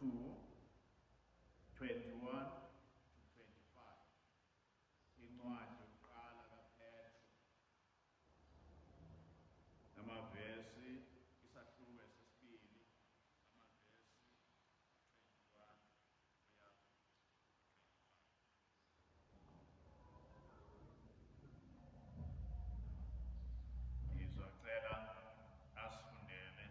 21 to 25. Incwadi yokuqala kaPetro. Amavesi isahluko sesibili amavesi 21 kuya 25. Ngizocela asifundele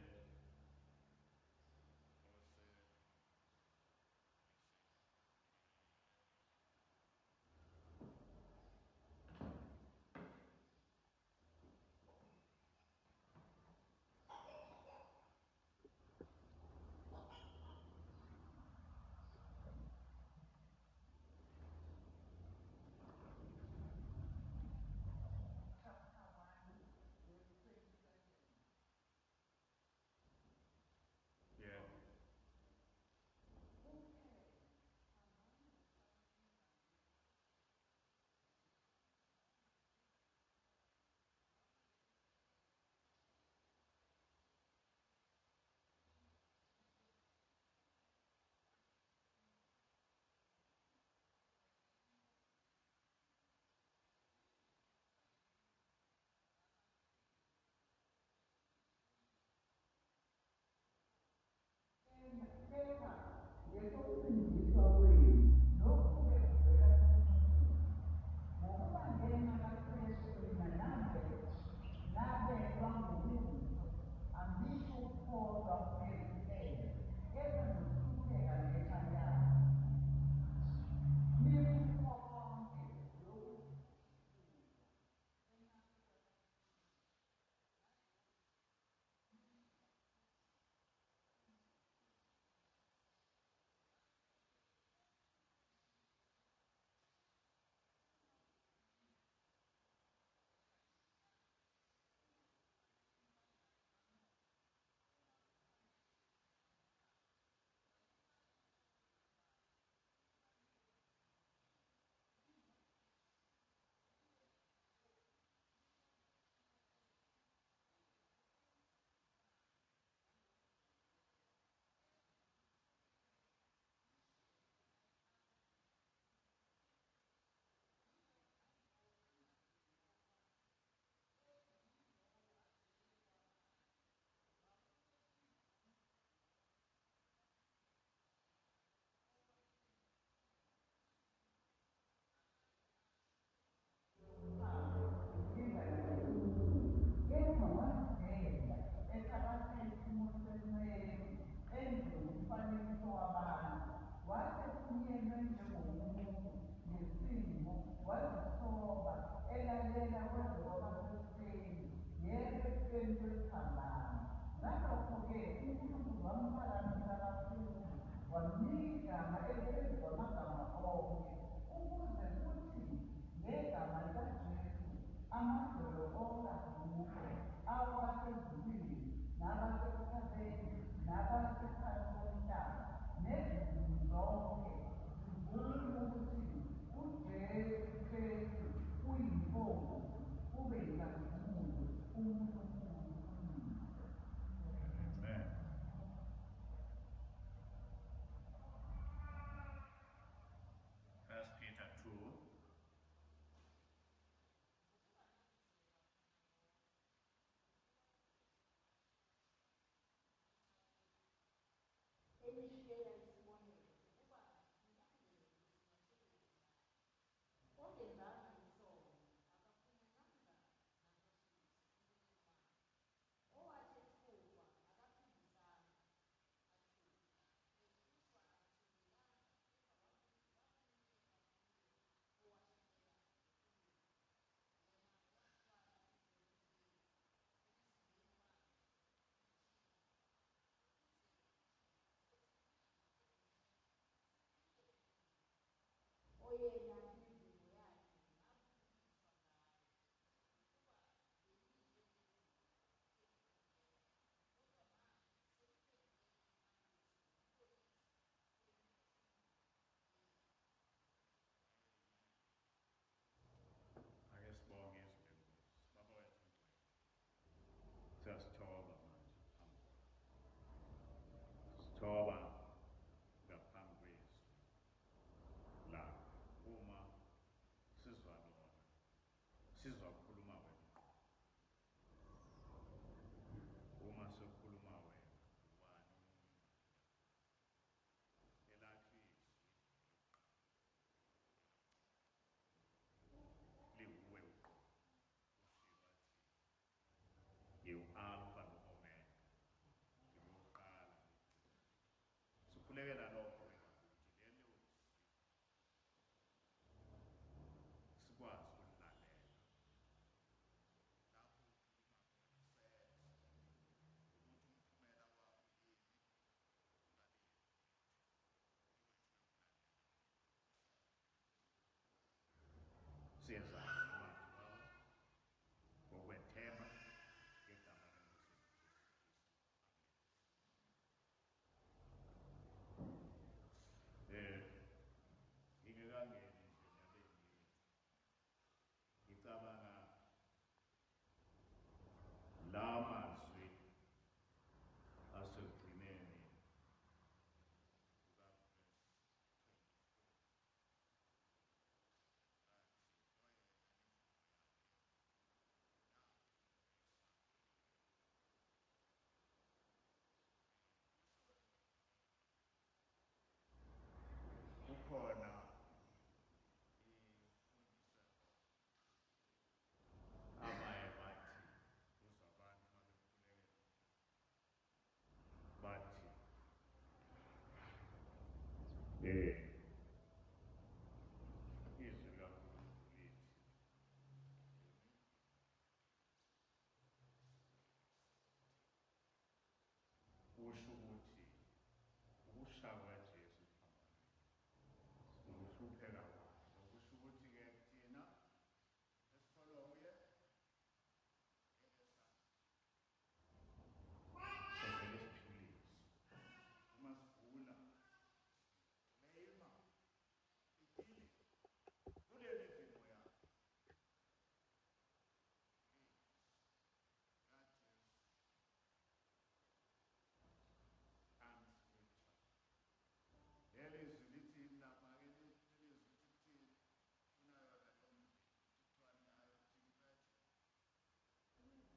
kusho ukuthi ukushaya kwaJesu ukuhlupheka kwakhe. Kusho ukuthi-ke thina esikholwa kuye sovele siphilise. Uma sigula lema ipili kuleli vimo yakhe leli zwi lithi lapha-ke leli zwi lithi kuthini unayo nalombi kuthiwa nayo thini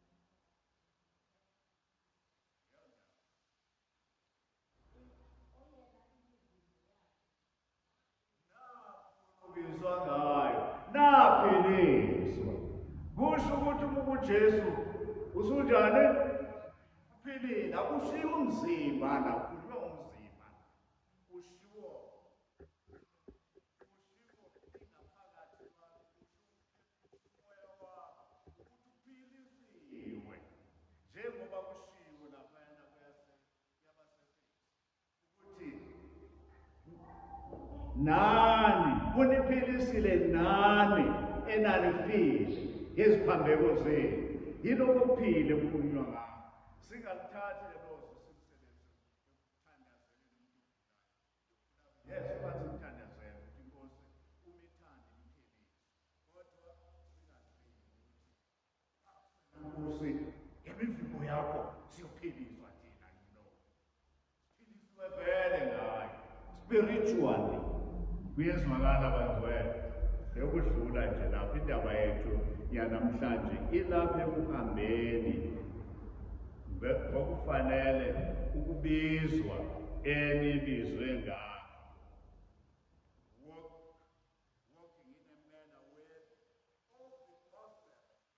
manje ubizwa ngayo naphiliswa. Kusho ukuthi uma uJesu usunjani uphilile, akushiwo umzimba lapho kukhulunywa umzimba, kushiwo ingaphakathi kwakho, umoya wakho ukuthi uphilisiwe njengoba kushiwo laphayana kuyabasefeksi ukuthi nani uniphilisile nani enalifile iziphambeko zenu. Yilokho kuphile kukhulunywa ngakho. Singaluthathi lelo zwi simsebenzise ekuthandazeni umuntu. Yes, phansi ukuthandazela ukuthi inkosi umithande imphilise. Kodwa singathini ukuthi Nkosi imivimbo yakho siyophiliswa thina, siphilisiwe vele ngayo spiritually. Kuyezwakala bangcwele yokudlula nje lapho indaba yethu yanamhlanje ilapha ekuhambeni kwakufanele ukubizwa enibizwe ngakho. Walking in a manner where all the gospel of Christ.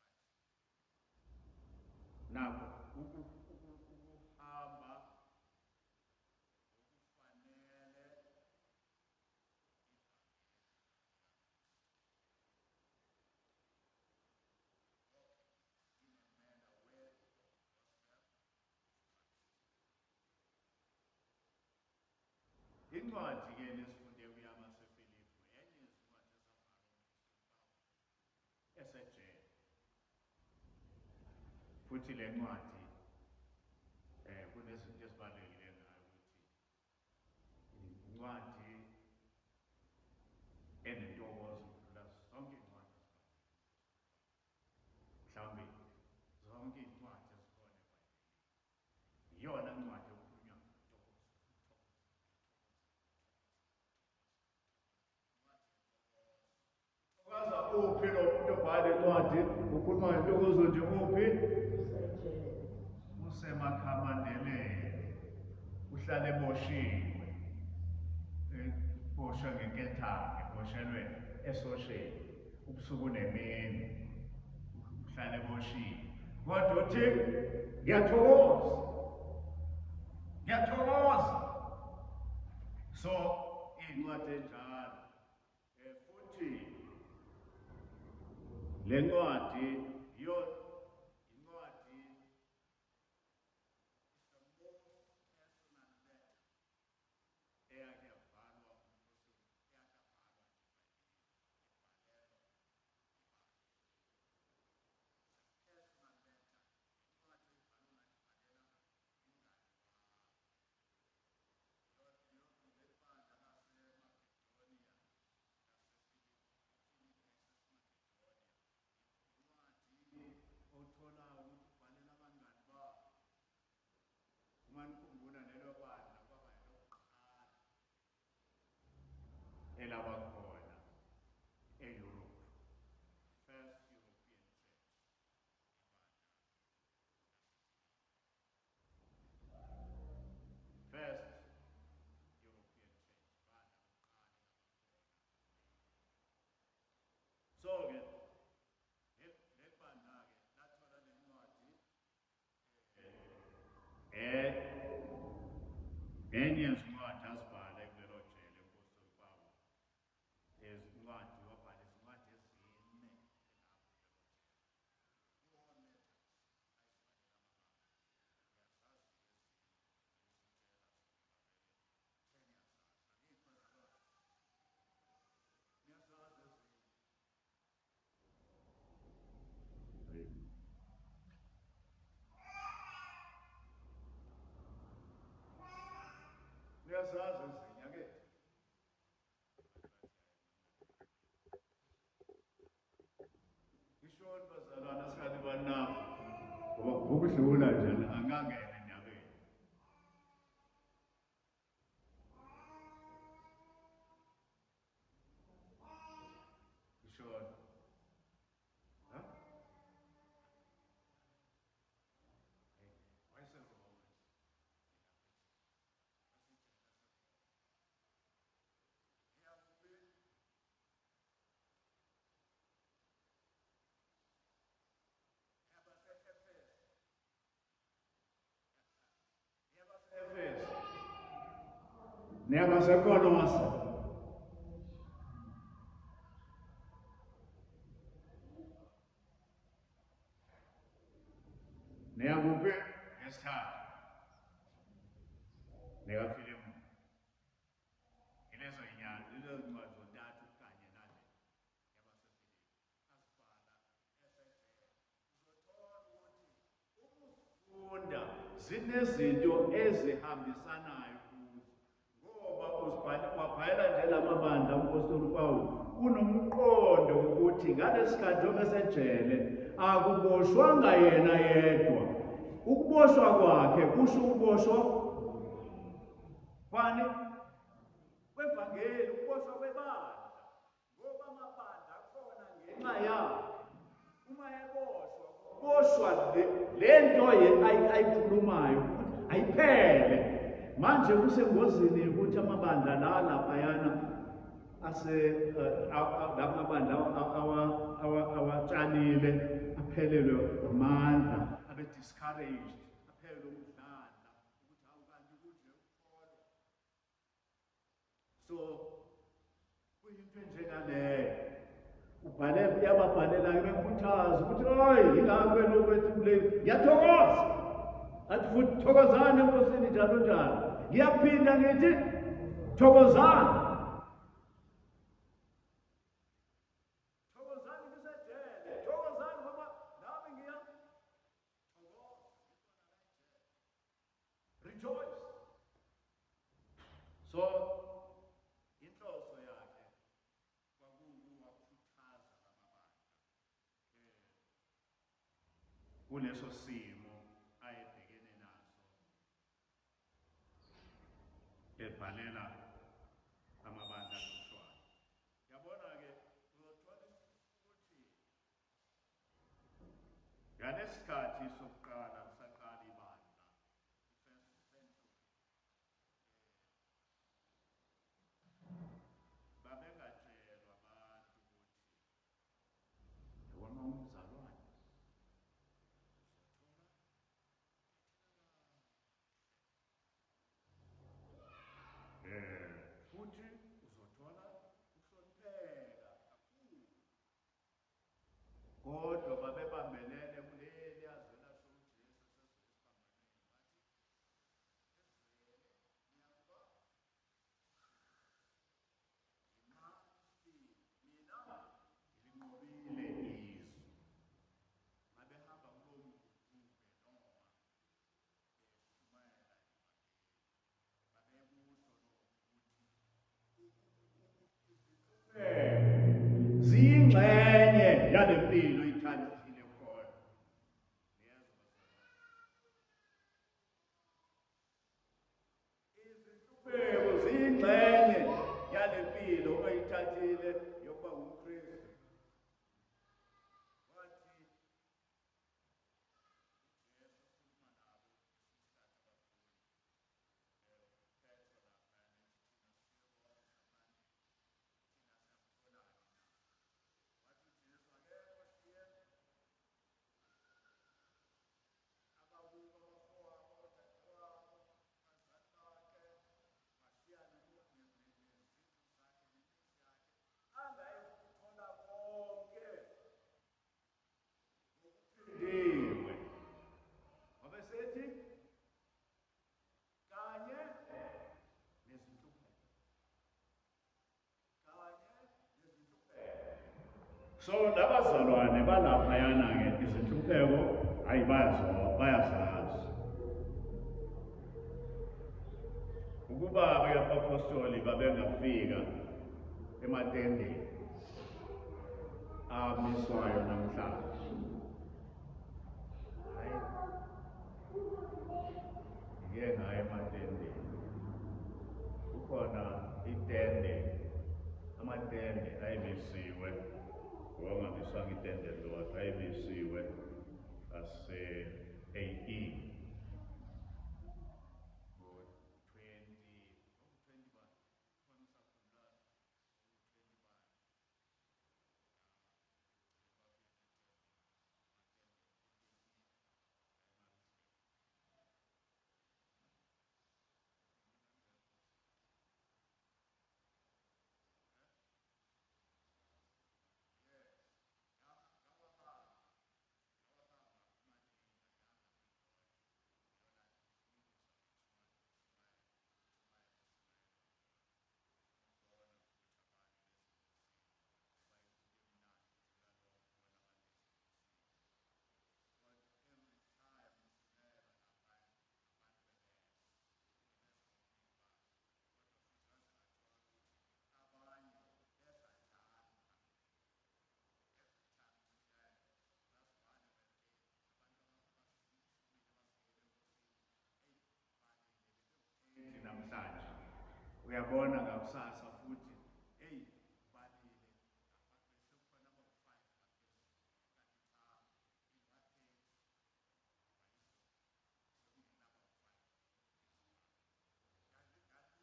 Nakho ukuhamba okufanele incwadi-ke nesifunde kuyamaseFilipi enye yezincwadi esejele. Futhi le ncwadi kunezinto ezibalulekile ngayo ukuthi incwadi enentokozo ukudlula zonke iy'ncwadi mhlawumbe zonke iy'ncwadi ezikhona eBhayibhelini. Iyona ncwadi okukhulunywa ngentokozo. Thokoza uphi lo muntu obhala incwadi ukhuluma ngentokozo nje uphi? Usemakhamandeleni, uhlala eboshiwe, eboshwe ngenkethange, eboshelwe esosheni ubusuku nemini, uhlala eboshiwe. Kodwa uthi ngiyathokoza. So iy'ncwadi enjalo futhi le ncwadi yona incwadi is the most personal letter eyake yabhalwa otholayo ukuthi ubhalela abangani bakho. Uma nikhumbula lelo bandla kwaba elokuqala elaba khona eYurophu, First European Church. First European Church, bandla lokuqala elaba khona. So-ke le bandla-ke lathola le ncwadi enye yezincwadi azibhala kulelo jele umpostoli Pawulu. Izincwadi wabhala izincwadi ezine Uyazazi ezinye ke. Ishoni bazalwana sikhathi banabo. Ngoba ukudlula nje angangena enyakeni. Ishoni. Huh? Why is it wrong? Never second once. Never esithathu nekafilimu ilezo inyanga lezo ncwadi zontathu kanye nale yabasefilipi zinezinto ezihambisanayo kuzo ngoba wabhalela nje lamabandla umpostoli Pawulo kunomqondo ukuthi ngalesikhathi obesejele akuboshwanga yena yedwa. Ukuboshwa kwakhe kusho ukuboshwa kwani kwevangeli, ukuboshwa kwebandla ngoba amabandla akhona ngenxa yakhe. Uma eboshwa le nto ayikhulumayo ayiphele. Manje kusengozini ukuthi amabandla la laphayana lamabandla awatshalile aphelelwe amandla, abe discouraged, aphelelwe umdlandla ukuthi awukanti kunje ukholwa. So kuyinto enjengaleyo uyababhalela-ke bekhuthaza ukuthi hayi yingakho lokwethi kule ngiyathokoza athi futhi thokozani enkosini njalo njalo. Ngiyaphinda ngithi thokozani. Thokozani ngisejele, thokozani ngoba nami ngiyathokoza. Rejoice. So inhloso yakhe kwakuwakhuthaza lamabandla kuleso simo ayebhekene naso ebhalela amabandla alushwana. Yabona-ke uzothola ukuthi ngalesikhathi sokuqala kusaqala ibandla, i-first century, babengatshelwa abantu ukuthi yabona umzalwane futhi uzothola ukuhlonipheka kakhulu. Kodwa babebambelele kuleli yazwe lasho uJesu esezoyisibambelele izwe. Babehamba kulowo mgubhe noma beshumayela babekusho ziyingxenye yale mpilo ithandile khona. Izinhlupheko ziyingxenye yale mpilo oyithathile yokuba ngumKristu. Wathi so labazalwane balaphayana-ke izinhlupheko hayi bayazazi ukuba-ke abapostoli babengafika ematendeni amiswayo namhlanje. Hayi, ngike ngaya ematendeni, kukhona itende, amatende ayebisiwe, ngokungabiswanga itende lodwa, ayebisiwe ase-AE. Namhlanje uyabona ngakusasa futhi balile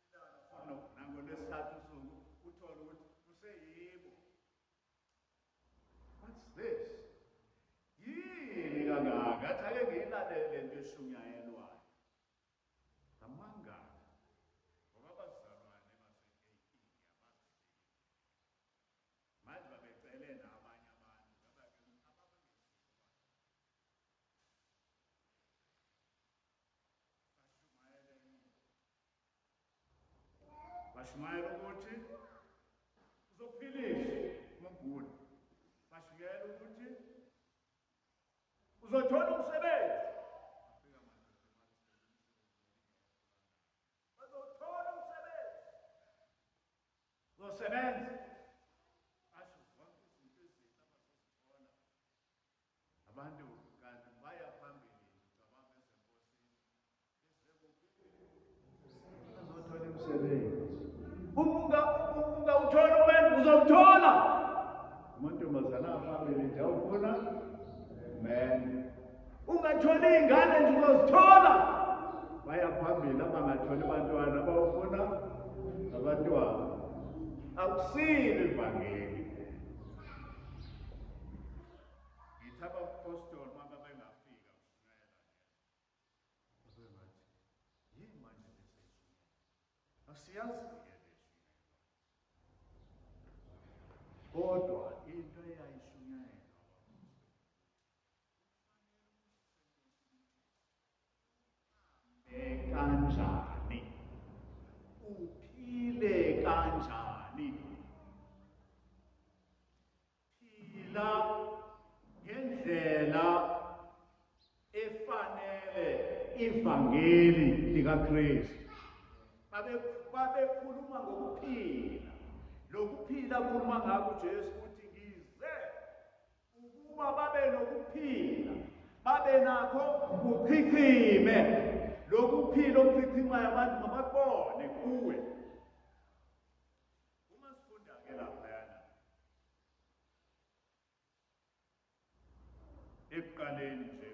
sekukhona nangolwesithathu usuku uthole ukuthi kuseyibo. What's this? Yini kangaka? Athi ake ngiyilalele into eshunyayelwayo. Amangala. Ngoba abazalwane base-AE manje babecele nabanye abantu bashumayela ukuthi uzophilisha umguli, bashumayela ukuthi uzothola umsebenzi, bazothola umsebenzi, uzosebenza. Basho zonke izinto ezinhle abazozithola abantu, kanti baya phambili cabanga ezenkosini bazothola umsebenzi. Ungawuthola umenzi uzowuthola. Amantombazana aphambili nje awufuna amen. Ungatholi iy'ngane nje uzozithola. Baya phambili abangatholi bantwana bawufuna abantwana. Akusile ivangeli. Ngithi abapostoli uma bengafika kushunyayela babengathi yini manje lesishunyayela, asiyazi-ke kodwa into eyayishunyayelwa kanjani, uphile kanjani, phila ngendlela efanele ivangeli likaKristu. Babekhuluma ngokuphila. Lokuphila kukhuluma ngakho uJesu ukuthi ngize ukuba babe nokuphila, babe nakho kuchichime. Lokuphila okuchichimayo abantu mabakubone kuwe. Uma sifunda-ke laphayana ekuqaleni nje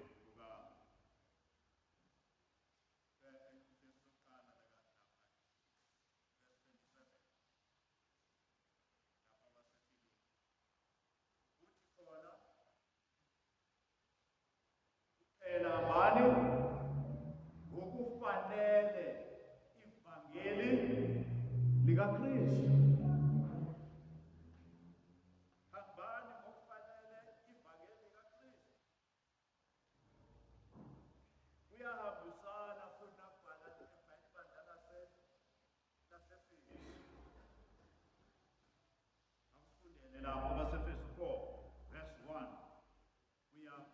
abani ngokufanele ivangeli likaKristu. Hambani ngokufanele ivangeli likaKristu. Kuyahambisana futhi nakubhala ibandla laseFilipi. Akusifundele lapho kaseFilipi 4 verse 1 kuya 3.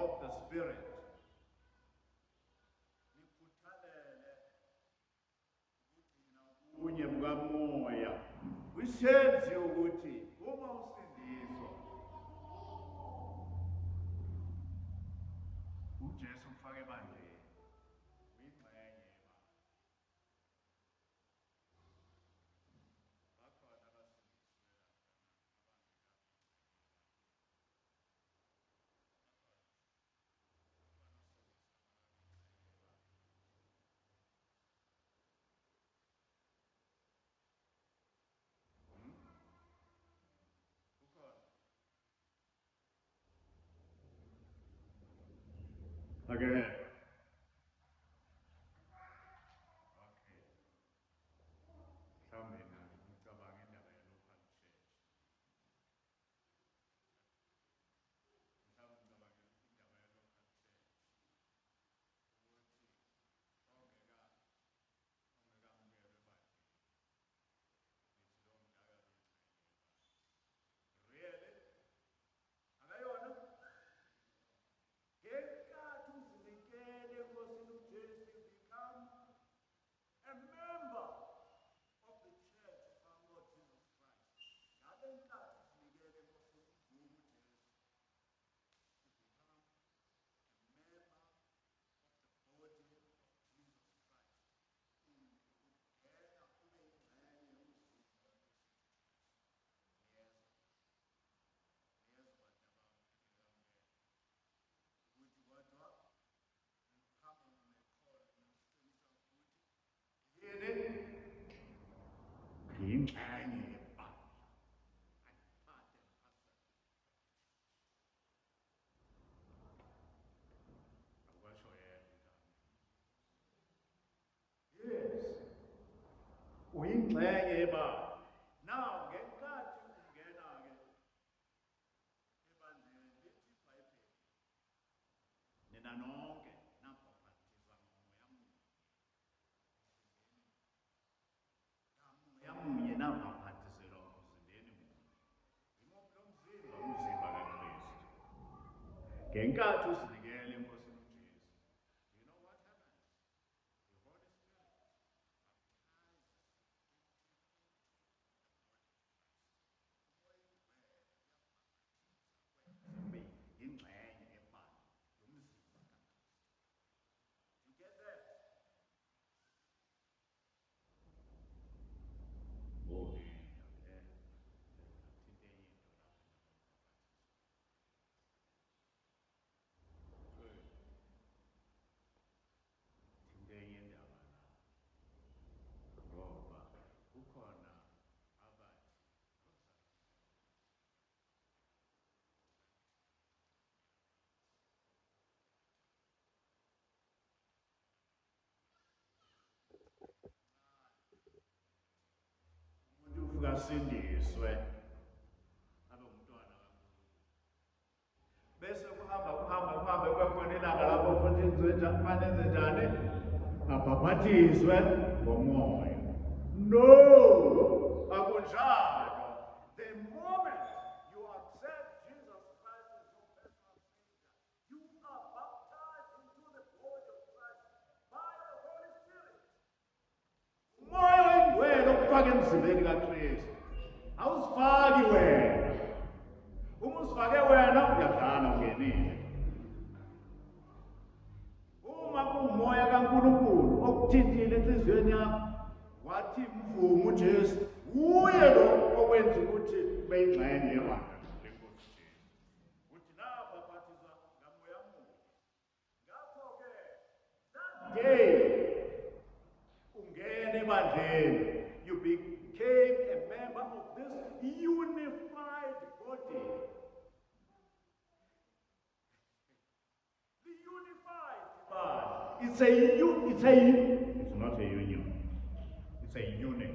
of the Spirit. Nikhuthalele kunye bukamoya kwisenzi ukuthi uma usindiswa uJesu ufake ebandleni uyingxenye bakhona abasindiswe again. Yingxenye yebandla ayiphathe akwasho yena. Yes, uyingxenye yebandla. Now ngenkathi ungena-ke ebandleni lithi iBhayibheli nina nonke nabhaphathizwa ngomoya munye nabhaphathizelwa emzimbeni munye. Imuphi lo mzimba? Umzimba kaKristu. Ngenkathi uzinikele enkosini uJesu, you know what happens? The Holy Spirit ingxenye ebandla yomzimba kaKristu. You get that? Oh, kasindiswe abe umntwana kaNkulunkulu bese kuhamba kwekhona ilanga lapho futhi kufanele enze njani? Abhaphathizwe ngomoya. No, akunjalo. The moment you accept Jesus Christ as your personal Savior, you are baptized into the body of Christ by the Holy Spirit. Umoya oyingcwele okufaka emzimbeni kaKristu awusifaki wena. Uma usifake wena uyadlala ungenile. Uma kuwumoya kaNkulunkulu okuthintile enhliziyweni yakho wathi mvumo uJesu uye lo owenza ukuthi ube yingxenye yebandla lenkosi Jesu. Uthi nabhaphathizwa ngamoya munye. Ngakho-ke that day ungena ebandleni, you became a member of this unified body. The unified body. It's not a union. It's a unit.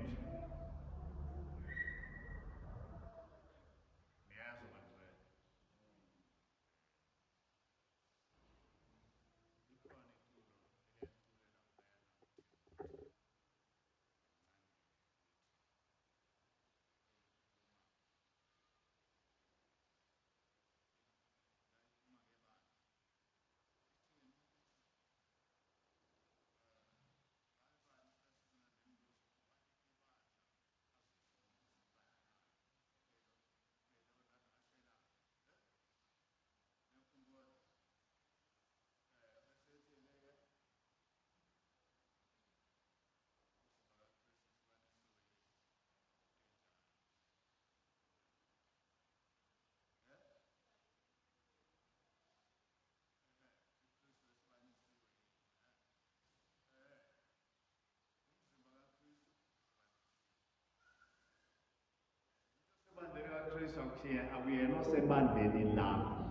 akuyena osebandleni lakho.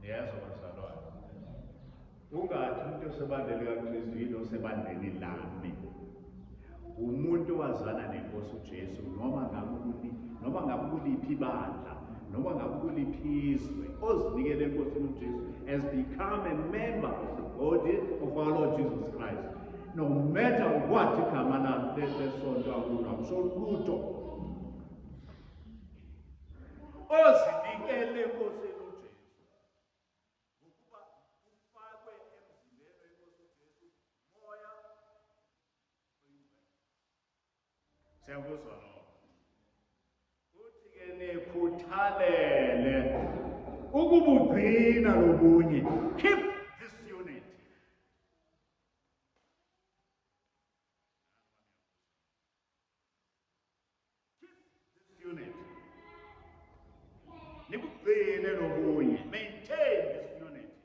Yeso bazalwane. Ungathi umuntu osebandleni kaKristu yini osebandleni lami. Umuntu owazana nenkosi uJesu noma ngabe kuliphi ibandla noma ngabe kuliphi izwe ozinikele enkosini uJesu has become a member of the body of our Lord Jesus Christ. No matter what igama lesonto akulo akusho lutho. Ozinikele enkosini uJesu ngokuba ufakwe emzimbeni wenkosi uJesu moya oyingcwele. Siyakuzwa lokho. Uthi-ke nekhuthalele ukubugcina lobunye. Keep this unity. Keep this unity. Nikugcine lobunye. Maintain this unity.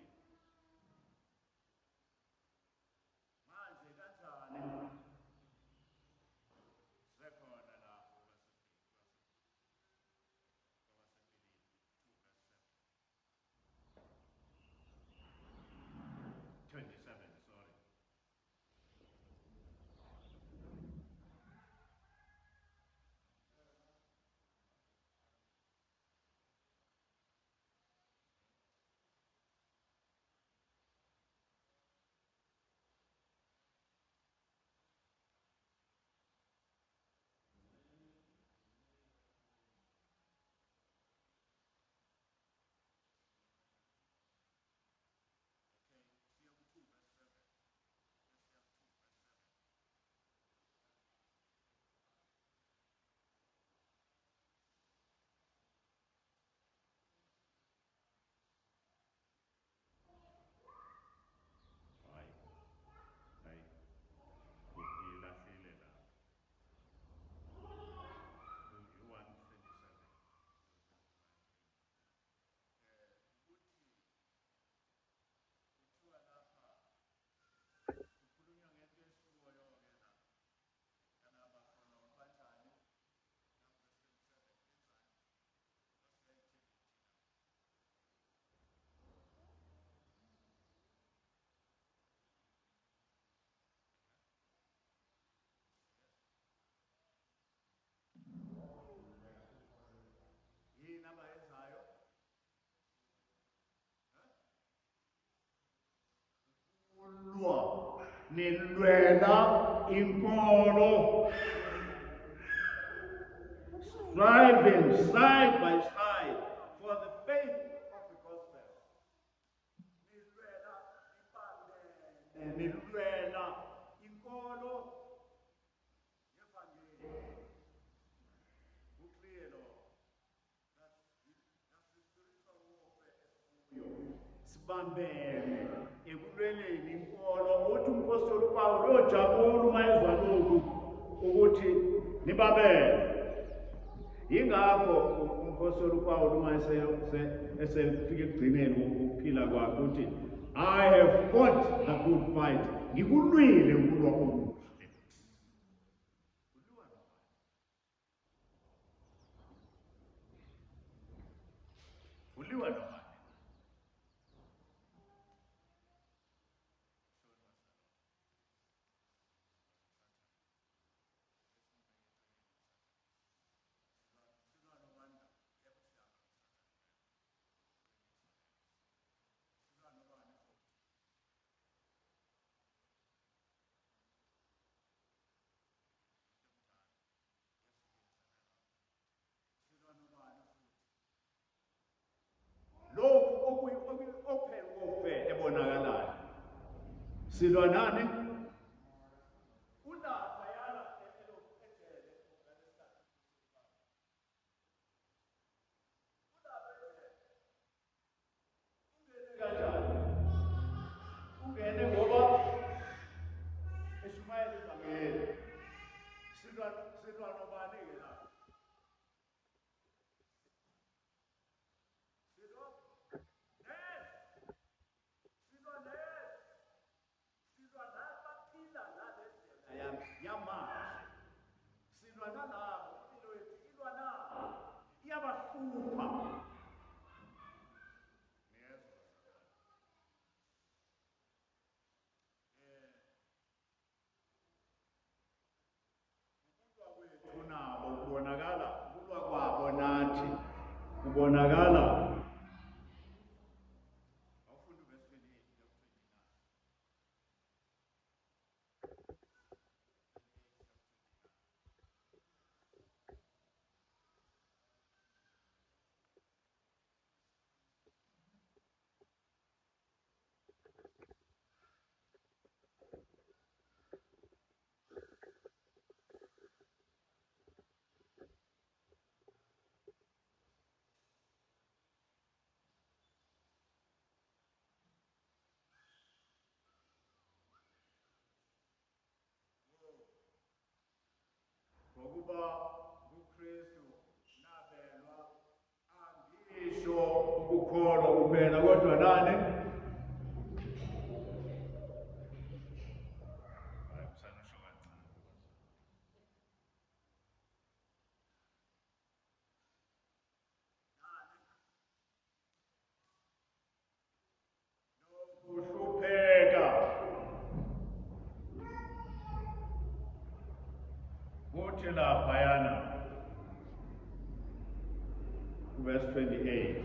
Manje kanjani? Sekhona lapho 27, sorry. Yini abayenzayo? Ulwa nilwela inkolo. Striving side by side for the faith of the gospel. Nilwela ipande. Nilwela inkolo. Yevangeli. Uclear Lord. That's the spiritual warfare esikuyo. Sibambene ekulweleni inkolo. Uthi umpostoli uPawulu ojabula uma ezwa lokhu ukuthi nibabele. Yingakho umpostoli uPawulu uma esefika ekugcineni ukuphila kwakhe uthi I have fought the good fight. Ngikulwile ukulwa okuhle. Uliwa nobani? Open warfare ebonakalayo. Silwa nani? Ulapha yana ejele Afghanistan. Ulapha ejele. Ungene kanjani? Ungene ngoba eshumayela ivangeli. Silwa nobani ke lapha? Silwa nathi. kubonakala awufunda verse 28 ngokuba uKristu nabelwa angisho ukukholwa kuphela kodwa nani nokuhlupheka kuthi laphayana verse 28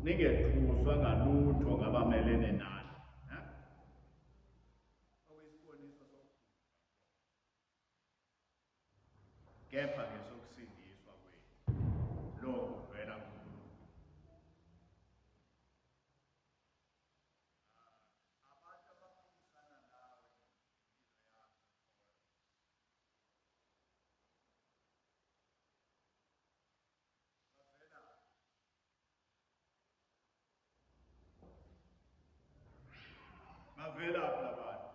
ningethuswa ngalutho ngabamelene nani okuyisiboniso kepha ngesokusindiswa kwethu lokhu kuvela kuNkulunkulu. Abantu abaphikisana nawe bavela phi la bantu?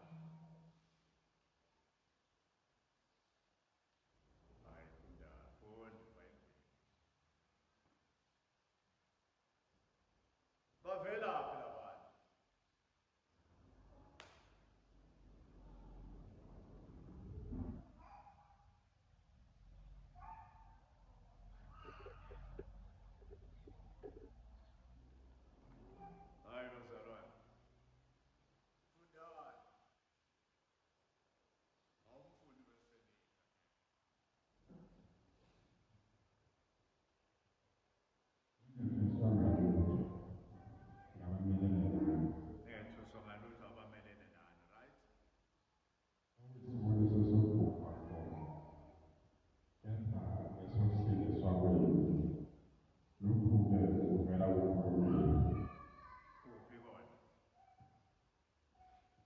Hayi fundi bavela phi la bantu? Hayi bazalwane, fundani awumfundi verse 28 ningethuswa ngalutho abamelene nani, right? Kuphi kona?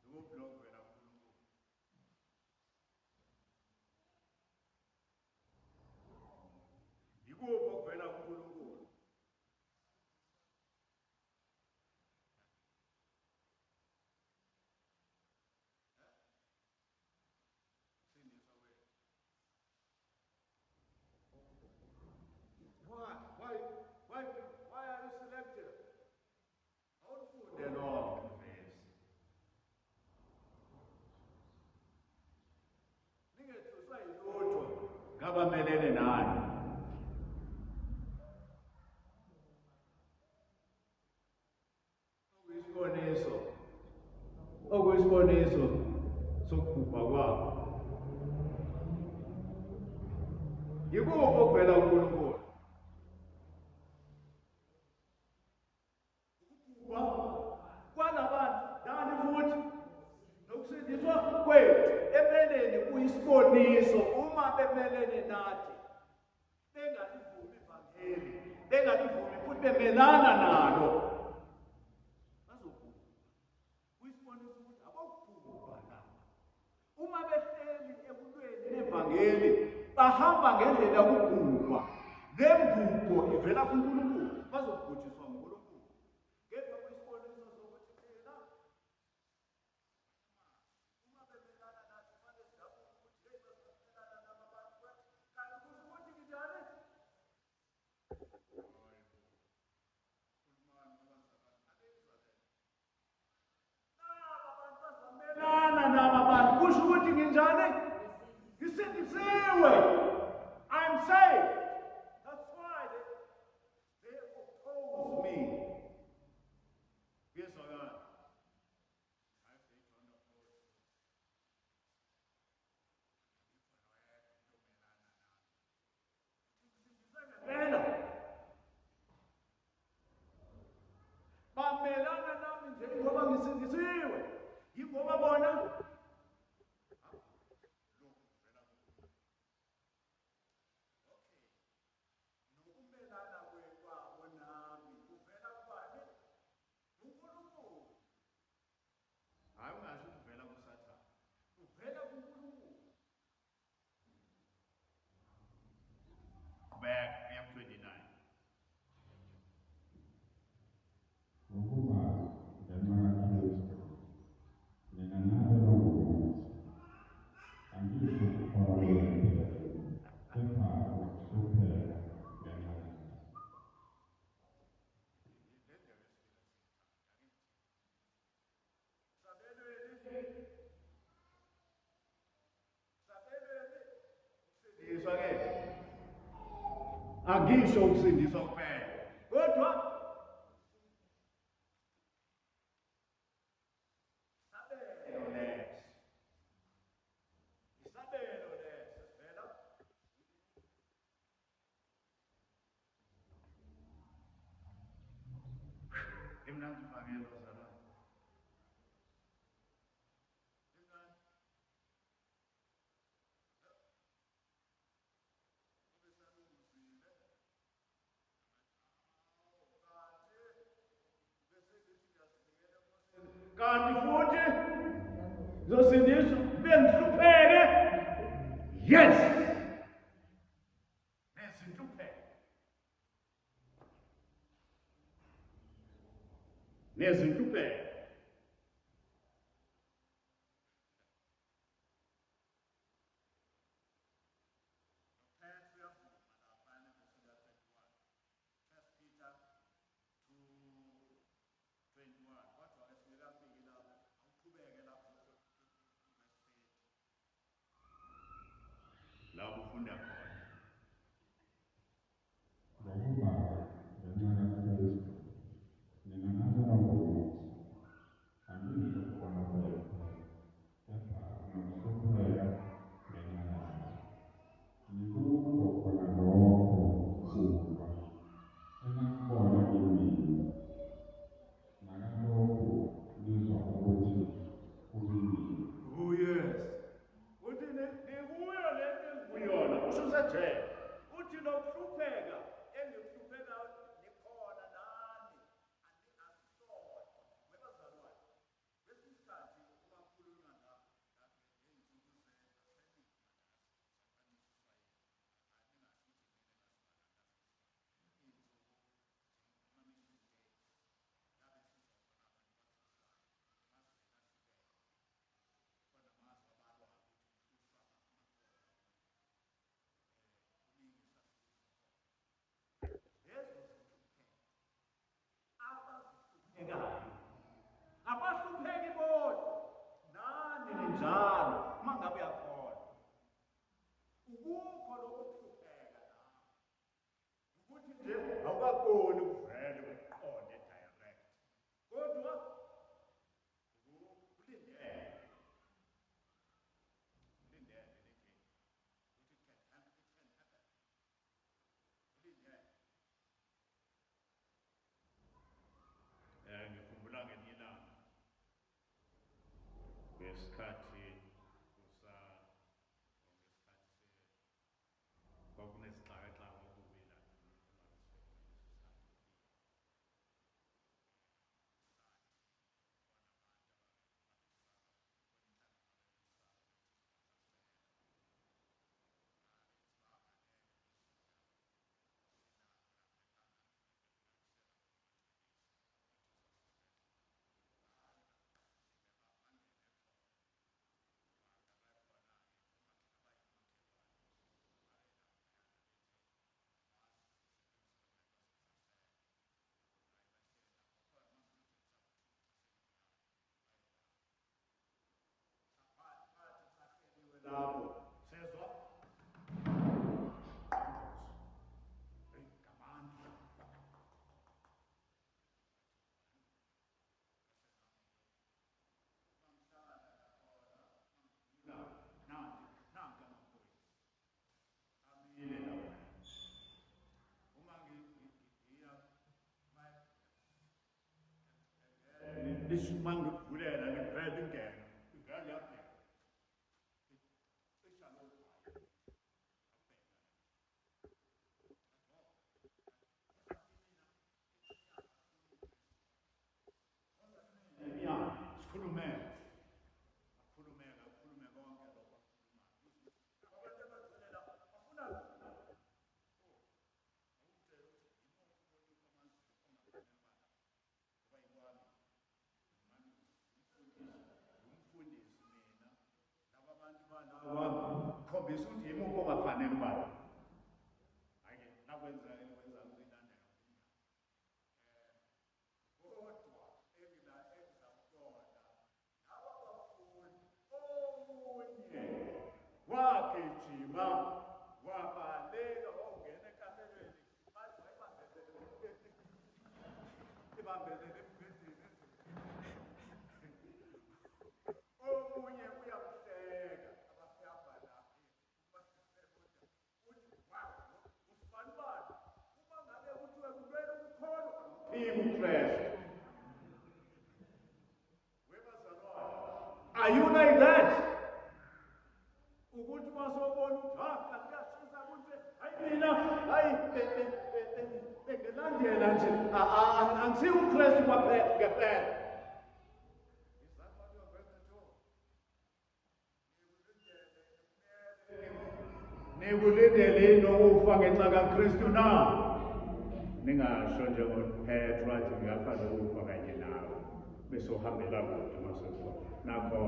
Ikuphi lokhu kuvela kuNkulunkulu? Yikuphi okuvela kuNkulunkulu? Sindiswa kwethu. Why are you selected? Awufunde lonke ivesi. Ningethuswa yilutho ngabamelene nani. Okuyisiboniso sokubhubha kwabo. Yikuphi okuvela kuNkulunkulu? Ukubhubha kwalabantu nani futhi nokusindiswa kwethu empeleni kuyisiboniso uma bemelene nathi bengalivumi ivangeli, bengalivumi futhi bemelana nalo bazobhubha. Kuyisiboniso ukuthi abokubhubha laba. Uma behleli ekulweni nevangeli bahamba ngendlela yokubhubha. Le mbhubho ivela kuNkulunkulu, bazobhujiswa nguNkulunkulu. Kepha kuyisiboniso sokuthi thina uma bemelana nathi kufanele sizame ukuthi hey basimelana naba bantu bathi kanti kusho ukuthi njani? Naba naba bantu kusho ukuthi nginjani? Ngisindisiwe. I'm saved. That's why they oppose me. ngisindisiwe yingoba bona nokumelana kwabo nami kuvela kubani? uNkulunkulu. Hayi ungasho kuvela kuSathane, kuvela kuNkulunkulu. Back, we have 29. Ukuba ngenxa kaKristu mina nalelo ngomusa angisho ukukholwa kwempilo kepha ukuhlupheka ngenxa yakhe. Sabelweni ke angisho ukusindiswa kuphela kodwa isabelo leso sivela emnandi ivangelo zalwana kanti futhi zosindiswa bengihlupheke. Yes, nezinhlupheko la ufunda khona. Ngokuba ngenxa kaKristu mina nalelo ngomusa angisho ukukholwa kwempilo kepha ukuhlupheka ngenxa yakhe. Yikukho khona lokho kuba engakubona kimina nakalokhu ngizwa ukuthi kubikile. Oh yes, uthi nikuyo lento engikuyona usho usejele uthi nokuhlupheka engikuhlupheka nikhona nani asisodwa webazalwane kwesinye isikhathi uma kukhulunywa abahlupheki bodwa nani ninjalo uma ngabe uyakhona ukukho lokuhlupheka nawe ukuthi nje awukakoni ukuvele uqonde direct kodwa ulindele ngikhumbula ngelinye ilanga ngesikhathi kwakunesixakaxaka okuwina lapho sezwa ngamandla nanti amaphoyisa amile lapha uma ngiya uma nidlulela nivele ingene ingane yabheka cisha lokuphayo Nehemiya sikhulume akhulume konke lokho abantu abagcilela bafuna umfundisi mina laba bantu balaba khombisa ukuthi yimuphi ongafanele ubaba ake nakwenza uzilandela kodwa engizakubona laba bafundi omunye wagijima wabaleka wangena ekamelweni bathi wayibambelele embhedeni omunye uyamhleka abahamba naye uthi wow usibani bani uma ngabe kuthiwe kumele ukukholwa uKristu are you like that ukuthi masobona ukuthi kuyashisa ukuthi hayi mina hayi bengelandela nje angisiyo uKristu ngempela nikulindele nokufa ngenxa kaKristu na ningasho njengoPetro athi ngiyafa nokufa kanye nawe bese uhambela kude masekukhona nakho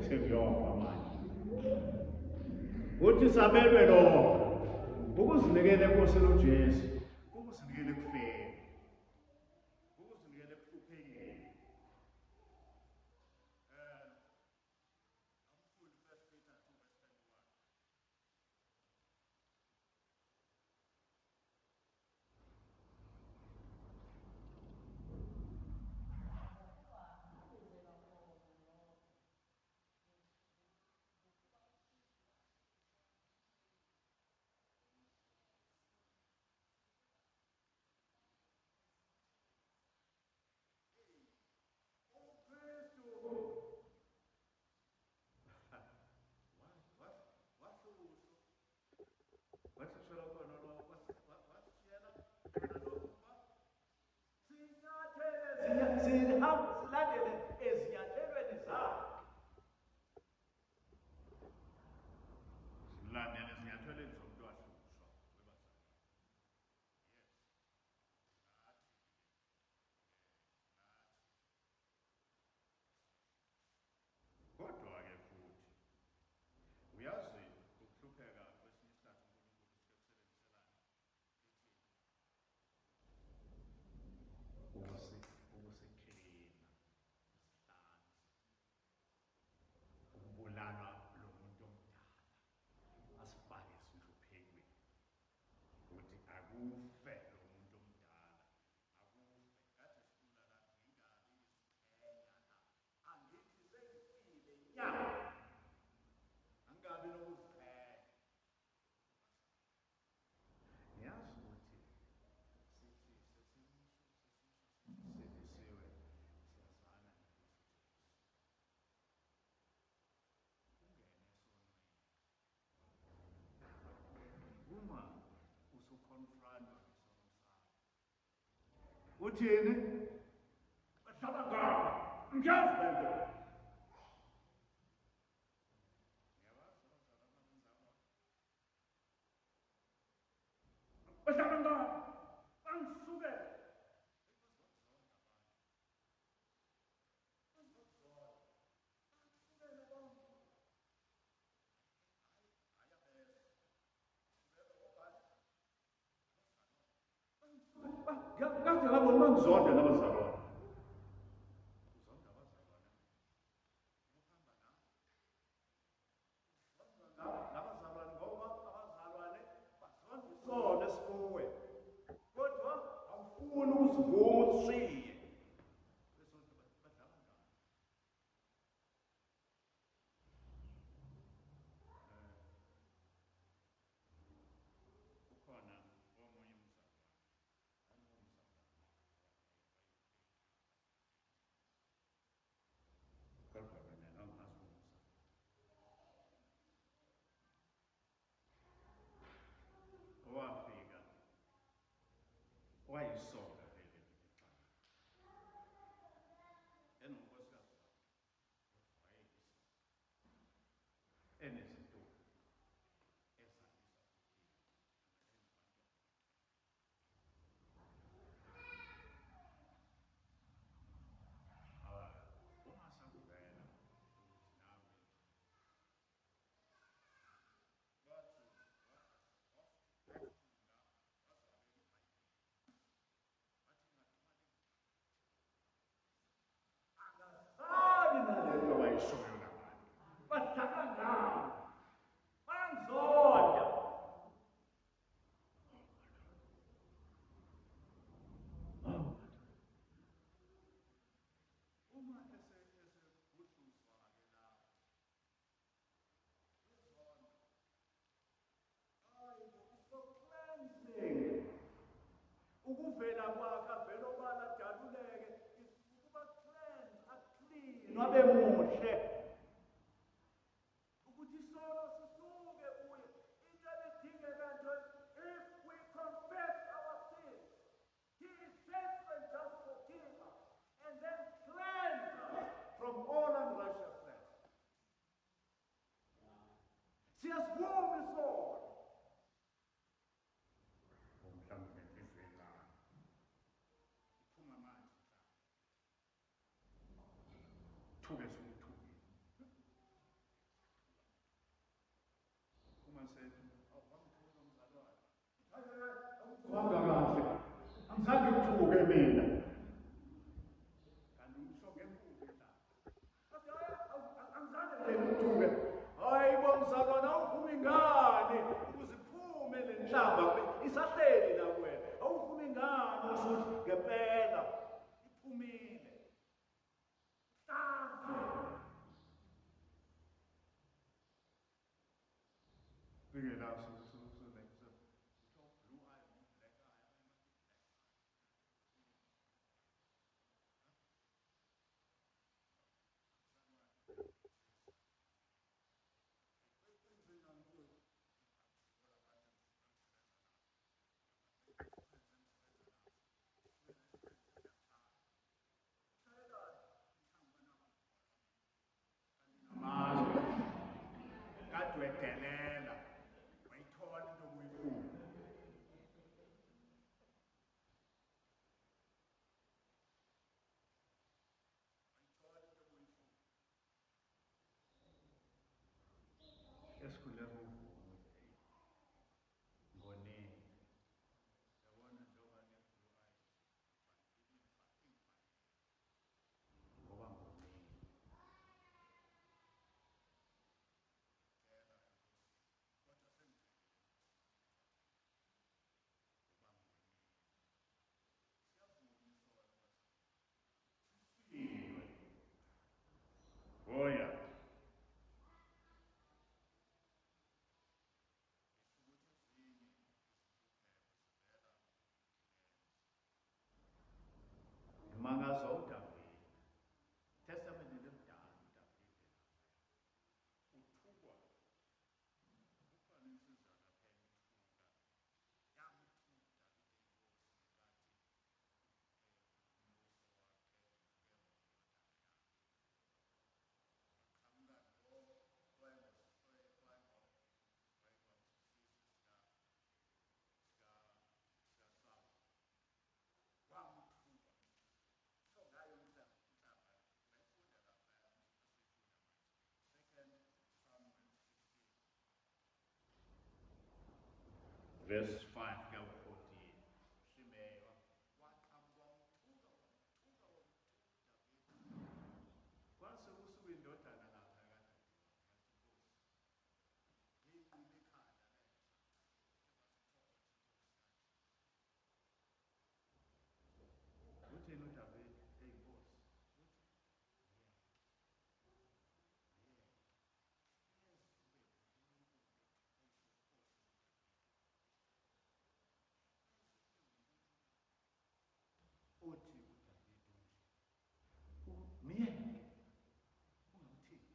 sekuyofa manje uthi sabelwe lo ukuzinikela enkosini uJesu ukuzinikela ekufeni ukuzinikela ekuhluphekeni amfundi 1 Peter 2 verse 21 silandele ezinyathelweni zakhe silandele ezinyathelweni zomuntu wahlushwa kodwa-ke futhi uyazi ukuhlupheka kwesinye isikhathi uNkulunkulu ukusiklina ukubulala lo muntu omdala asifake esinhluphekweni ukuthi akufe lo muntu omdala akufe kade sifuna la ngingabi isiqhenya la angithi sengifile nya angabi nokuziqhenya niyazi ukuthi sithi sivisiwe siyazwana uma usukonfront ngesono sakho uthini bahlala ngapha ngiyazi lento bahlala ngapha bangisuke kade ngabona bangizonda nabazalwane uzonda abazalwane nabazalwane ngoba abazalwane bazonda isona esikuwe kodwa awufuni ukuzivuma usishiye badlala ngani ukhona omunye umzalwane bayangishonela ngani? Bahlala ngami. Bayangizonda. Uma esegudluzwa-ke lapho, uzonda. Hayi bo, it's for cleansing. Ukuvela kwakhe avela obala adaluleke, it's ukuba cleanse, aclean, wabe muhle. Ukuthi isono sisuke kuye. Into ebidingeka nje, if we confess our sins, he is faithful and just forgive us and then cleanse us from all unrighteousness. Siyasivuma isono. Mhlawumbe enhlizweni lami. Iphuma manje mhlawumbe. Thuke sokuthuke. Uma sethi, awamthola umzalwane. Wanga kahle. Angizange ngithuke mina. Kanti ngisho ngemfundo enhlaba. Angizange nje ngithuke. Hayi bo mzalwane awuvumi ngani ukuze iphume le nhlamba isahleli la kuwena. Awuvumi ngani ukuthi ngempela iphumile. Hlanze. Bike la so like so blue eye, black eye. Kadwedelela wayithola into obuyifuna. Esikhule kuvume ngoneni. Yabona njengoba ne-blue eyes. Ngoba ngoneni. Oh yeah. Mangazo uDavide. Testament elidala uDavide. Uthukwa. Ufana insizana phela ithuka. Yamthuka uDavide inkosi verse 5 go 14. Shimei waqhamuka wamthuka Davide. Kwase kusuka indodana lapha kaDavide yathi Nkosi. Yiqhube ekhanda lenhla. Utheni uDavide eyinkosi? Uthi uDavide myeke ungamthinti.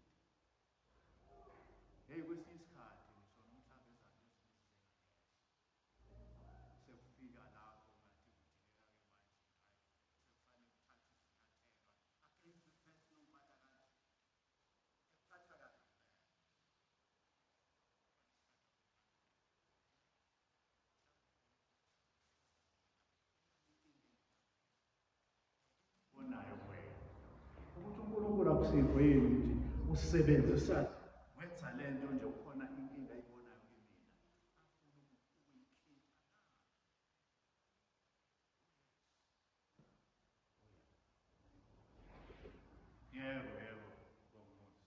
Hey kwesinye isikhathi ngisho nomhlangezana ezinye sekufika lapho ngathi kudingeka-ke manje sekufanele kuthathe isinyathelo against this person ongiphatha kanje. Ekuphatha kabi. Bonayo wena ukuthi uNkulunkulu akusikho yini ukuthi usebenzisa wenza lento nje ukhona inkinga ayibonayo kimina afuna ukuyikhipha na. Yebo, Nkosi.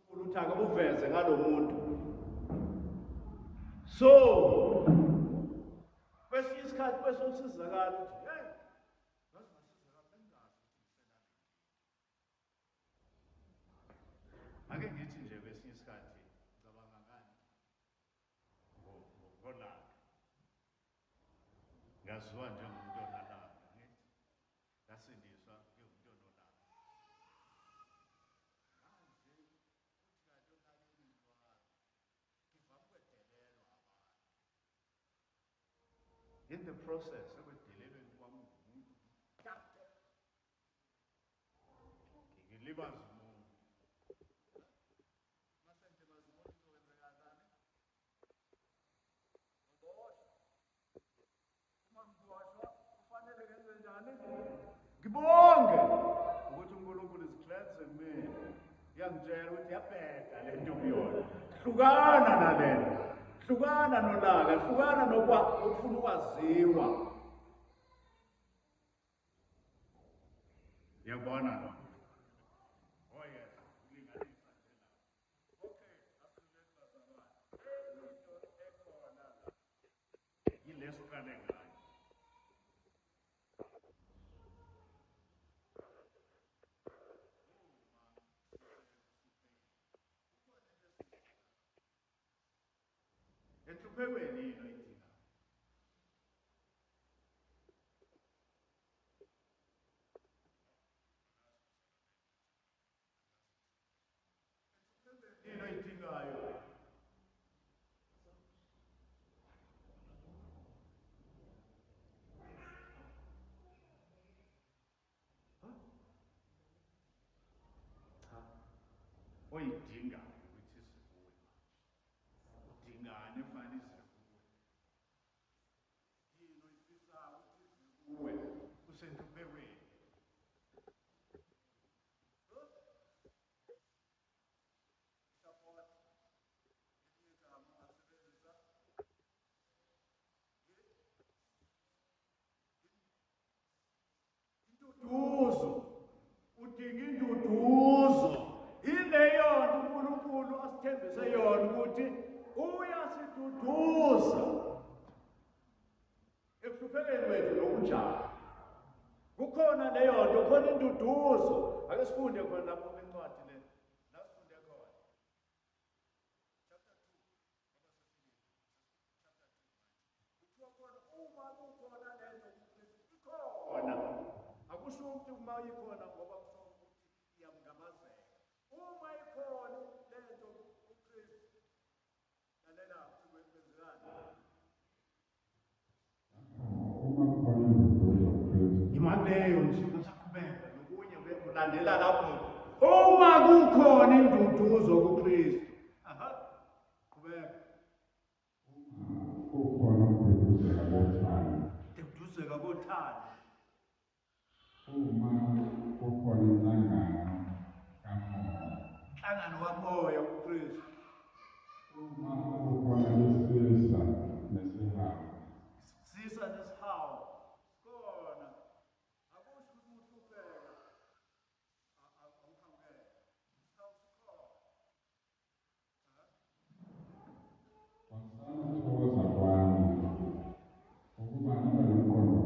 uNkulunkulu uthi akubuveze ngalomuntu. So kwesinye isikhathi kwesosizakala ukuthi hey ngaze ngasizakala bengazi ukuthi ake ngithi nje kwesinye isikhathi ngicabanga ngani ngolaka ngaziwa njengomuntu onalaka ngithi ngasindiswa njengomuntu onolaka in the process ekwedelelweni kwami ngumuntu ngilibaza umuntu masente mazimuntu kwenzeka njani ngoboshwa uma ngiboshwa kufanele ngenze njani ngibonge ukuthi uNkulunkulu is cleansing me yangitshela ukuthi yabheka le nto kuyona hlukana nalento hlukana nolaka hlukana nokufuna ukwaziwa yabona lo oh yes ulinganisa nje la okay asilele bazalwane into ekhona la yilesiqale ngayo enhluphekweni yini oyidingayo yini oyidingayo cha oyidingayo ukuthi sibuye udingani efanele izibuye yini oyifisayo ukuthi izibuye usenhluphekweni support elinye igama ungasebenzisa induduzo udinga induduzo ileyo nto uNkulunkulu asithembise yona ukuthi uyasiduduza ekuhluphekeni wethu lokunjalo kukhona leyo nto khona induduzo ake sifunde khona lapho kwencwadi le la sifunde khona chapter 2 kuthiwa khona uma kukhona lento ikhona akusho ukuthi uma ikhona ngoba kusho ukuthi iyamngamazela uma ikhona lento uKristu lalela ukuthi kwenzekani uma kukhona induduzo kuKristu imaleyo nje kusaqhubeka nokunye kulandela lapho uma kukhona induduzo kuKristu aha qhubeka kukhona ukududuzeka kothando ukududuzeka kothando uma kukhona inhlangano kamoya kuKristu uma kukhona isisa nesihawu sisa nesihawu khona akusho ukuthi uhlupheka awuhambele isihawu sikhona kwasathokoza kwami ukuba ngibe nomqondo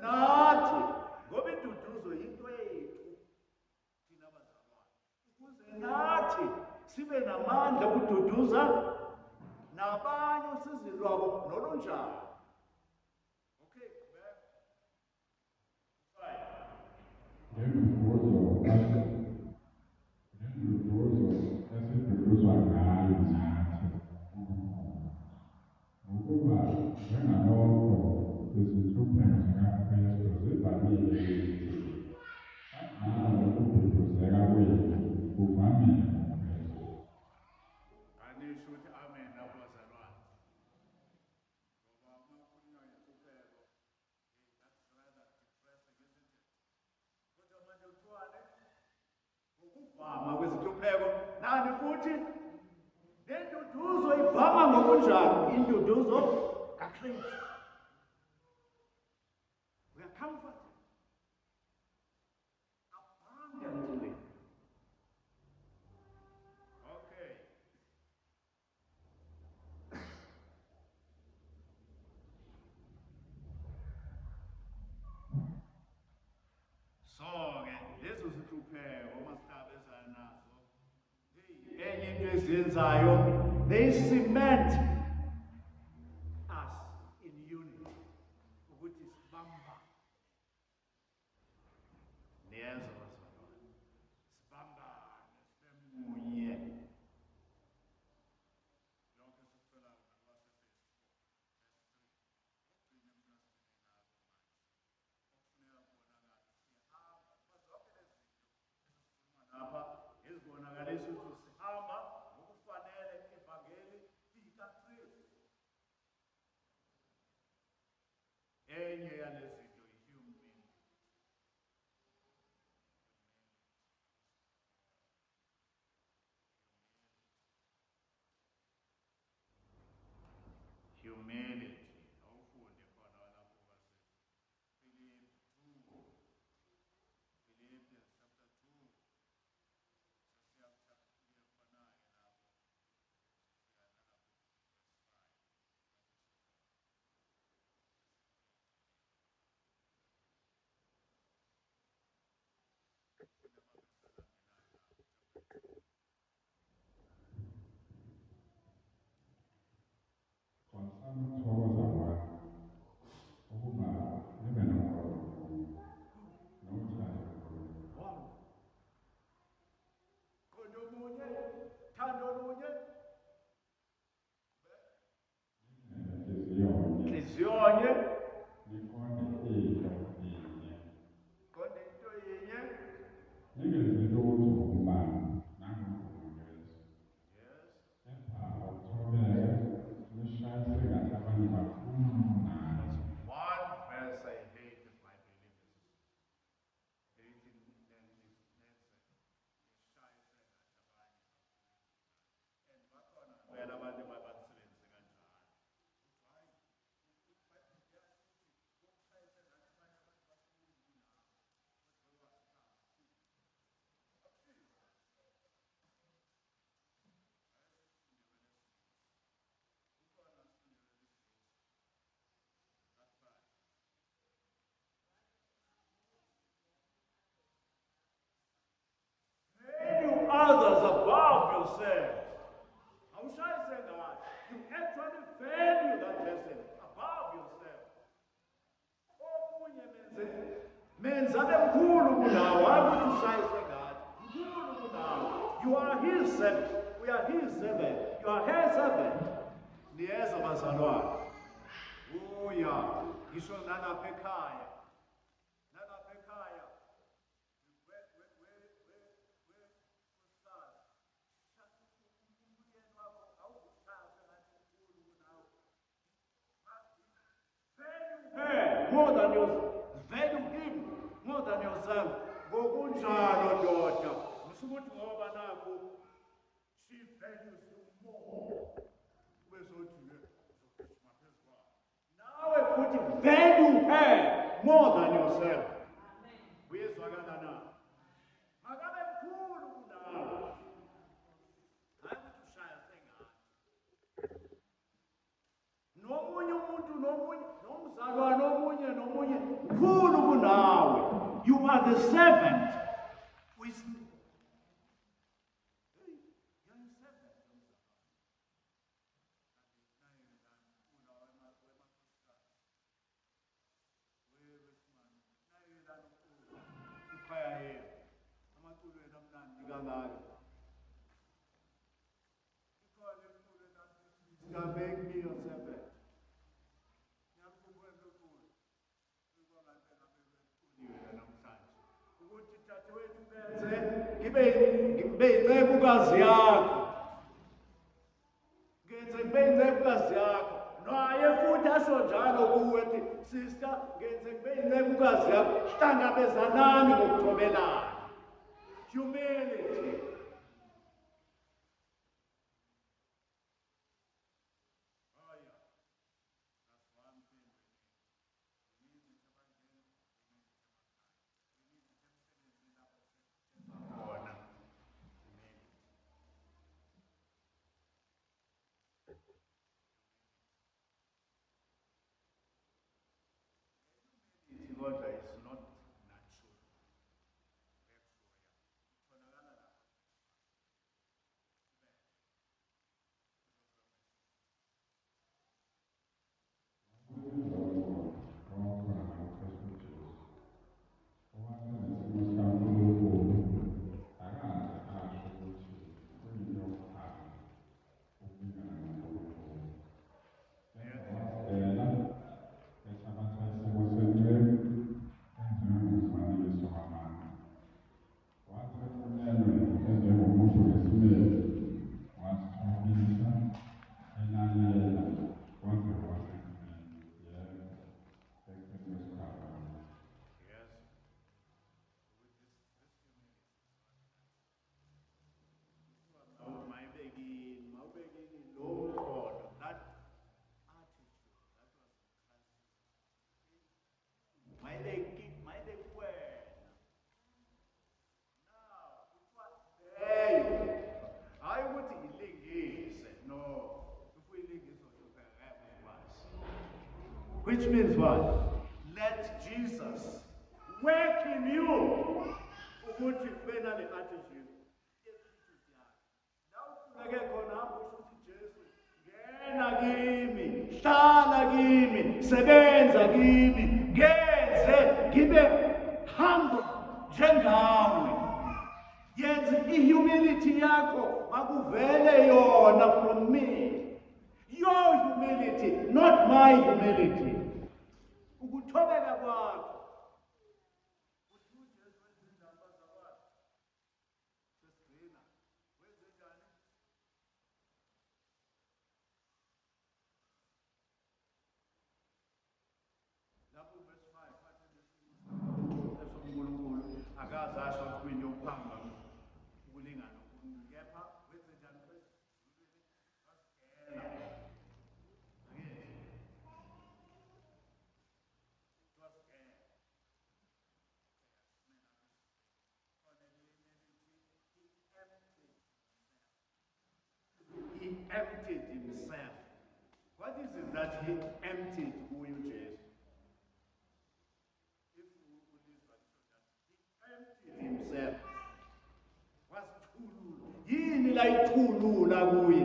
nathi ngoba induduzo yinto yethu thina bazalwane, ukuze nathi sibe namandla okududuza nabanye usizi lwabo nolunjalo. Okay, qhubeka. Ngenduduzo esiduduzwa ngayo nathi ukuba njengalokho izinhlupheko zikaKristu zivamile kithi, nalo ukududuzeka kwethu kuvamile kuKristu. Anisho ukuthi amen lapho bazalwane. Ngoba uma kukhulunywa ngenhlupheko, that's rather depressing, isn't it? Kodwa manje kuthiwane ukuvama kwezinhlupheko, nani futhi nenduduzo ivama ngokunjalo, induduzo kaKristu. We are comforted abundantly. Okay. So-ke lezo zinhlupheko masihlangabezana nazo, enye into eziyenzayo, they cement us in unity, ukuthi sibambane. Niyenza bazalwane, sibambane, sibe munye. Yonke sikutholayo lapha ezibonakalisa ukuthi sihamba ngokufanele evangeli likaKristu. Enye yalezi zinto i-humility. Humility. Awufunde khona lapho base Philippians chapter 2. Samuthokoza kwakho ukuba nibe nokholo nothando Khondo munye, thando lunye, inhliziyonye, nikhonde into yinye, khonde into yinye. ningenzi lutho ngokubamba nangokuvukeza, Yes. kepha ukuthobeka nishayise kahle abanye bafuna nani. One verse I hate in my believers. 18 and and bakhona vele abantu bakusebenzise kanjalo. Value others above yourself. Awushayise ngathi. You actually value that person above yourself. Omunye menza mkhulu kunawe, hayi ukuthi ushayise ngathi. Mkhulu kunawe. You are his servant. We are his servant. You are her servant. Niyeza bazalwane. Uya, ngisho nalapha ekhaya. Nalapha ekhaya. More than yourself. Value him more than yourself. Ngokunjalo ndoda. Musukuthi ngoba nakho she values you more. Bezothi uzogijima phezu kwakho. Nawe futhi value her more than yourself. Uyezwakala na? Makabe mkhulu kunawe. Hayi ukuthi ushaya sengathi. Nomunye umuntu nomzalwane nomunye Now the servant who is make me your servant. Ukuthi dadewethu ngibe incekukazi yakho. Ngenze kube incekukazi yakho. Naye futhi asho njalo kuwe ethi sister ngenze kube incekukazi yakho. Hlangabezanani ngokuthobelana. Humility. Kodwa is not natural. Which means what? Let Jesus work in you. Ukuthi kube nale attitude. La ufike khona hamba usho ukuthi Jesu ngena kimi, hlala kimi, sebenza kimi, ngenze ngibe humble njengawe. Yenze ihumility yakho makuvele yona from me. Your humility, not my humility. Ukuthobeka kwakho. Uthi uJesu wenze njani bazalwane? Sesigcina. Wenze njani? Lapho verse 5 athi lesonkulunkulu akaze asho ukuthi yokuhamba ukulingana noNkulunkulu kepha wenze njani kwesizulwini wasigela. He emptied himself. What is it that he emptied who you Jesus? If you he emptied himself. Was thulula. Yini la ithulula kuye?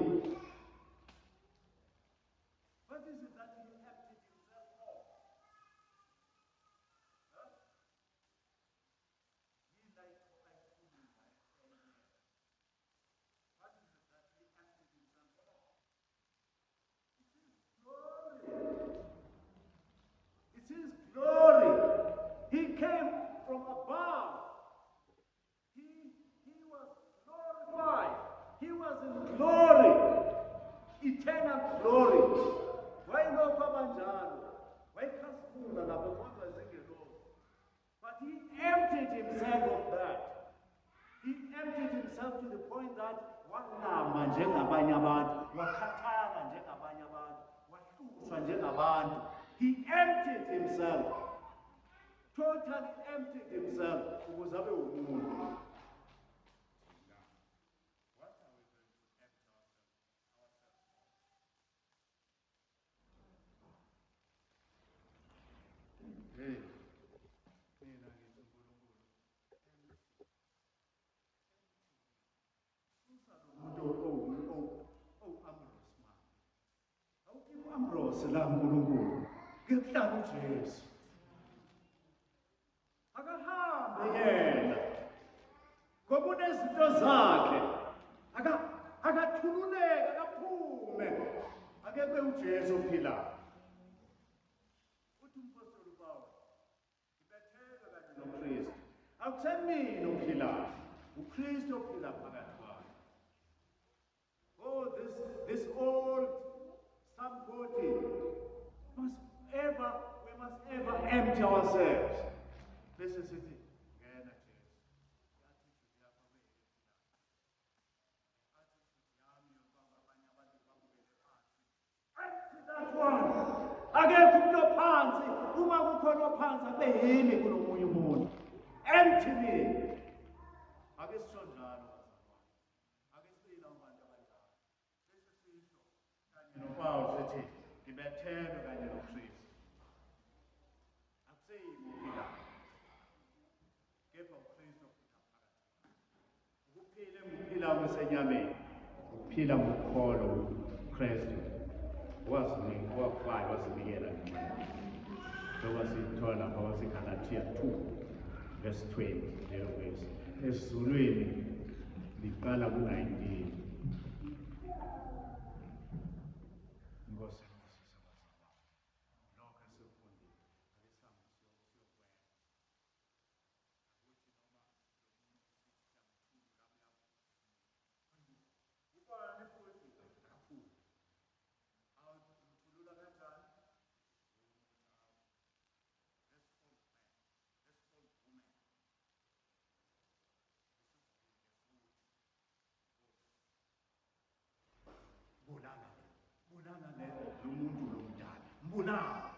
What is it that he emptied himself of? Huh? Yini la ithulula? What is it that he emptied himself of? It's his glory. It's his glory. He came from above. He was glorified. He was in glory. Eternal glory. Why no kabanjalo? Why kasbula lapho kodwa zingelosi? But he emptied himself of that. He emptied himself to the point that walama njengabanye abantu, wakhathala njengabanye abantu, wahlushwa njengabantu. He emptied himself. Totally emptied himself ukuze abe umuntu. What are we going to empty ourselves for? Hey, mina ngithi uNkulunkulu Nkosi laNkulunkulu ngekuhlala uJesu akahambe yena ngoba unezinto zakhe akathululeke akaphume akebe uJesu ophilayo uthi umpostoli Pawulo ngibetheke kanye noKristu akusemina ophilayo uKristu ophila phakathi kwami. Oh, this old somebody we must ever empty ourselves. Bese sithi ngena Jesu. Empty that one. Akekho umuntu ophansi uma kukhona ophansi abe yini kunomunye umuntu. Empty me. Ake sisho njalo bazalwane. Ake sibile abantu abanjalo. Bese sisho kanye noPawulo sithi ngibetheke kanye noKristu. Akuseyimi uphila. Kepha uKristu ophila phakathi. Ukuphila engiphila kwesenyameni. Ukuphila ngokukholwa uKristu. Wakufayo wasinikela ngenxa. Njengoba sithola lapha kwaseGalatia 2:20 leyo verse. Esizulwini liqala ku-19. Inkosi lokho esikufundile alisambe siyokwenza ubani futhi kakhulu awuthulula kanjani bunana lo muntu lomdala mbunana